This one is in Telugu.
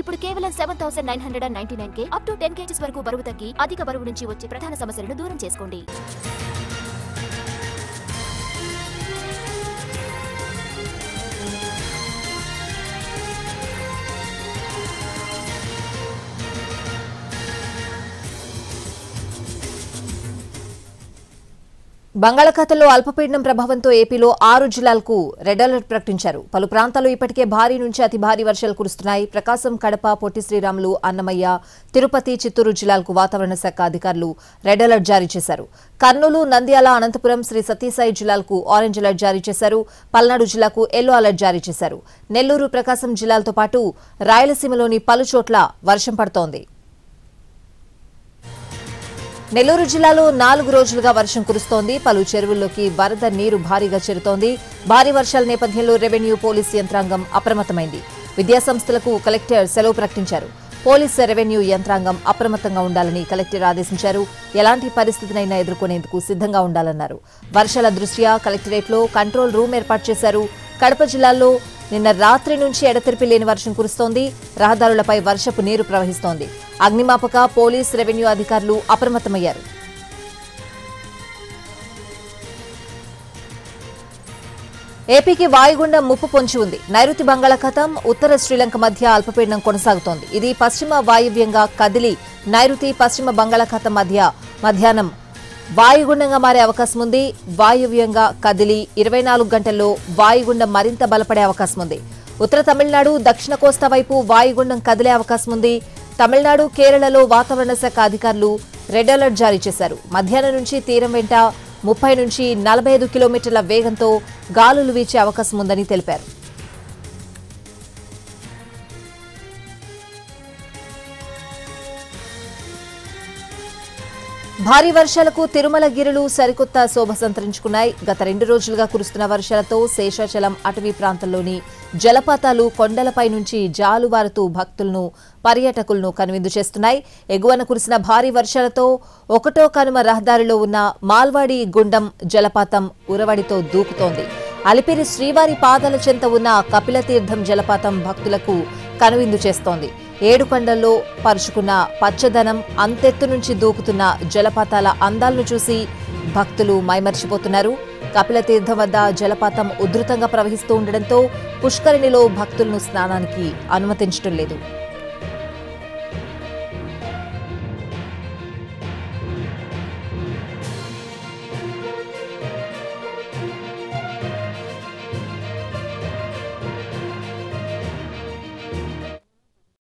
ఇప్పుడు కేవలం 7999 కే అప్ టు 10 kgs వరకు బరువు తగ్గి అధిక బరువు నుంచి వచ్చే ప్రధాన సమస్యలను దూరం చేసుకోండి. బంగాళాఖాతంలో అల్పపీడనం ప్రభావంతో ఏపీలో 6 జిల్లాలకు రెడ్ అలర్ట్ ప్రకటించారు. పలు ప్రాంతాల్లో ఇప్పటికే భారీ నుంచి అతి భారీ వర్షాలు కురుస్తున్నాయి. ప్రకాశం, కడప, పొట్టి శ్రీరాములు, అన్నమయ్య, తిరుపతి, చిత్తూరు జిల్లాలకు వాతావరణ శాఖ అధికారులు రెడ్ అలర్ట్ జారీ చేశారు. కర్నూలు, నంద్యాల, అనంతపురం, శ్రీ సత్యసాయి జిల్లాలకు ఆరెంజ్ అలర్ట్ జారీ చేశారు. పల్నాడు జిల్లాకు ఎల్లో అలర్ట్ జారీ చేశారు. నెల్లూరు, ప్రకాశం జిల్లాలతో పాటు రాయలసీమలోని పలు చోట్ల వర్షం పడుతోంది. నెల్లూరు జిల్లాలో 4 రోజులుగా వర్షం కురుస్తోంది. పలు చెరువుల్లోకి వరద నీరు భారీగా చేరుతోంది. భారీ వర్షాల నేపథ్యంలో రెవెన్యూ, పోలీసు యంత్రాంగం అప్రమత్తమైంది. విద్యాసంస్థలకు కలెక్టర్ సెలవు ప్రకటించారు. పోలీసు, రెవెన్యూ యంత్రాంగం అప్రమత్తంగా ఉండాలని కలెక్టర్ ఆదేశించారు. ఎలాంటి పరిస్థితినైనా ఎదుర్కొనేందుకు సిద్ధంగా ఉండాలన్నారు. వర్షాల దృష్ట్యా కలెక్టరేట్లో కంట్రోల్ రూమ్ ఏర్పాటు చేశారు. కడప జిల్లాలో నిన్న రాత్రి నుంచి ఎడతెరిపి లేని వర్షం కురుస్తోంది. రహదారులపై వర్షపు నీరు ప్రవహిస్తోంది. అగ్నిమాపక, పోలీస్, రెవెన్యూ అధికారులు అప్రమత్తమయ్యారు. ఏపీకి వాయుగుండం ముప్పు పొంచి ఉంది. నైరుతి బంగాళాఖాతం, ఉత్తర శ్రీలంక మధ్య అల్పపీడనం కొనసాగుతోంది. ఇది పశ్చిమ వాయువ్యంగా కదిలి నైరుతి పశ్చిమ బంగాళాఖాతం మధ్య మధ్యాహ్నం వాయుగుండంగా మారే అవకాశం ఉంది. వాయువ్యంగా కదిలి 24 గంటల్లో వాయుగుండం మరింత బలపడే అవకాశం ఉంది. ఉత్తర తమిళనాడు, దక్షిణ కోస్తా వైపు వాయుగుండం కదిలే అవకాశం ఉంది. తమిళనాడు, కేరళలో వాతావరణ శాఖ అధికారులు రెడ్ అలర్ట్ జారీ చేశారు. మధ్యాహ్నం నుంచి తీరం వెంట 30 నుంచి 45 కిలోమీటర్ల వేగంతో గాలులు వీచే అవకాశం ఉందని తెలిపారు. భారీ వర్షాలకు తిరుమలగిరులు సరికొత్త శోభ సంతరించుకున్నాయి. గత 2 రోజులుగా కురుస్తున్న వర్షాలతో శేషాచలం అటవీ ప్రాంతంలోని జలపాతాలు కొండలపై నుంచి జాలువారుతూ భక్తులను, పర్యాటకులను కనువిందు చేస్తున్నాయి. ఎగువన కురిసిన భారీ వర్షాలతో 1వ కనుమ రహదారిలో ఉన్న మాల్వాడి గుండం జలపాతం ఉరవడితో దూకుతోంది. అలిపిరి శ్రీవారి పాదాల చెంత ఉన్న కపిలతీర్థం జలపాతం భక్తులకు కనువిందు చేస్తోంది. 7 కొండల్లో పరుచుకున్న పచ్చదనం, అంతెత్తు నుంచి దూకుతున్న జలపాతాల అందాలను చూసి భక్తులు మైమర్చిపోతున్నారు. కపిలతీర్థం వద్ద జలపాతం ఉధృతంగా ప్రవహిస్తూ ఉండడంతో పుష్కరిణిలో భక్తులను స్నానానికి అనుమతించడం లేదు.